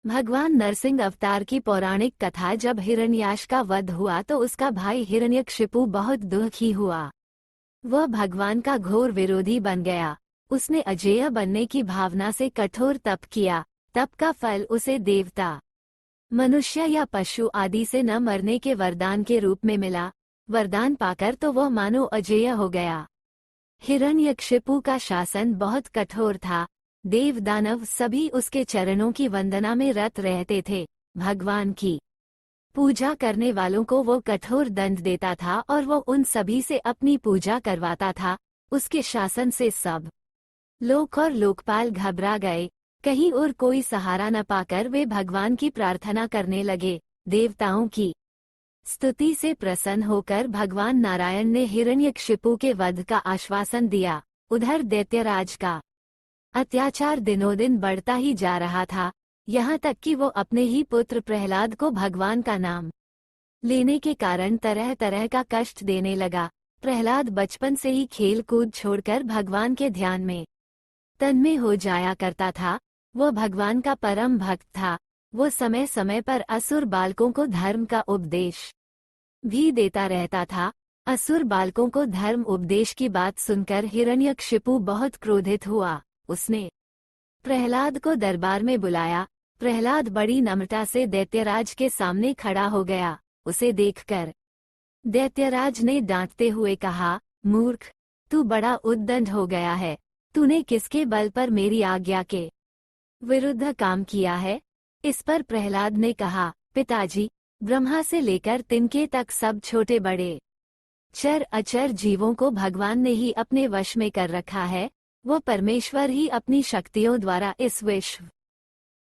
भगवान नरसिंह अवतार की पौराणिक कथा। जब हिरण्याक्ष का वध हुआ तो उसका भाई हिरण्यकशिपु बहुत दुखी हुआ। वह भगवान का घोर विरोधी बन गया। उसने अजेय बनने की भावना से कठोर तप किया। तप का फल उसे देवता, मनुष्य या पशु आदि से न मरने के वरदान के रूप में मिला। वरदान पाकर तो वह मानो अजेय हो गया। हिरण्यकशिपु का शासन बहुत कठोर था। देव दानव सभी उसके चरणों की वंदना में रत रहते थे। भगवान की पूजा करने वालों को वो कठोर दंड देता था और वो उन सभी से अपनी पूजा करवाता था। उसके शासन से सब लोक और लोकपाल घबरा गए। कहीं और कोई सहारा न पाकर वे भगवान की प्रार्थना करने लगे। देवताओं की स्तुति से प्रसन्न होकर भगवान नारायण ने हिरण्यकशिपु के वध का आश्वासन दिया। उधर दैत्यराज का अत्याचार दिनों दिन बढ़ता ही जा रहा था, यहाँ तक कि वो अपने ही पुत्र प्रहलाद को भगवान का नाम लेने के कारण तरह तरह का कष्ट देने लगा। प्रहलाद बचपन से ही खेल कूद छोड़कर भगवान के ध्यान में तन्मय हो जाया करता था। वो भगवान का परम भक्त था। वो समय समय पर असुर बालकों को धर्म का उपदेश भी देता रहता था। असुर बालकों को धर्म उपदेश की बात सुनकर हिरण्यकशिपु बहुत क्रोधित हुआ। उसने प्रहलाद को दरबार में बुलाया। प्रहलाद बड़ी नम्रता से दैत्यराज के सामने खड़ा हो गया। उसे देखकर दैत्यराज ने डांटते हुए कहा, मूर्ख, तू बड़ा उद्दंड हो गया है। तूने किसके बल पर मेरी आज्ञा के विरुद्ध काम किया है? इस पर प्रहलाद ने कहा, पिताजी, ब्रह्मा से लेकर तिनके तक सब छोटे बड़े चर अचर जीवों को भगवान ने ही अपने वश में कर रखा है। वो परमेश्वर ही अपनी शक्तियों द्वारा इस विश्व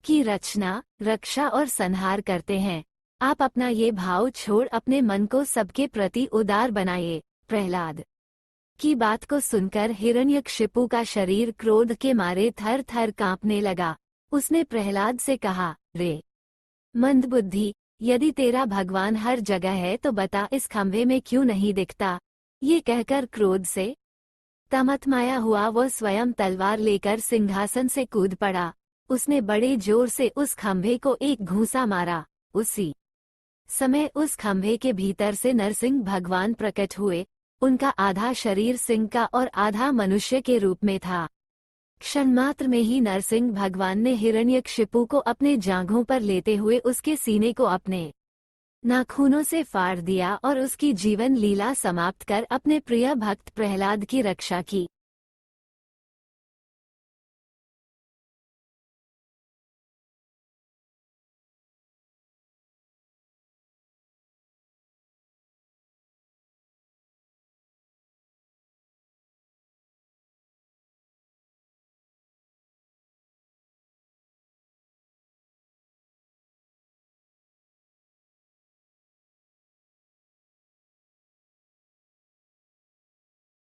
की रचना, रक्षा और संहार करते हैं। आप अपना ये भाव छोड़ अपने मन को सबके प्रति उदार बनाइए। प्रहलाद की बात को सुनकर हिरण्यकशिपु का शरीर क्रोध के मारे थर थर कांपने लगा। उसने प्रहलाद से कहा, रे मंदबुद्धि, यदि तेरा भगवान हर जगह है तो बता इस खंभे में क्यों नहीं दिखता? ये कहकर क्रोध से तमतमाया हुआ वो स्वयं तलवार लेकर सिंहासन से कूद पड़ा। उसने बड़े जोर से उस खंभे को एक घूंसा मारा। उसी समय उस खंभे के भीतर से नरसिंह भगवान प्रकट हुए। उनका आधा शरीर सिंह का और आधा मनुष्य के रूप में था। क्षणमात्र में ही नरसिंह भगवान ने हिरण्यकशिपु को अपने जांघों पर लेते हुए उसके सीने को अपने नाखूनों से फाड़ दिया और उसकी जीवन लीला समाप्त कर अपने प्रिय भक्त प्रहलाद की रक्षा की।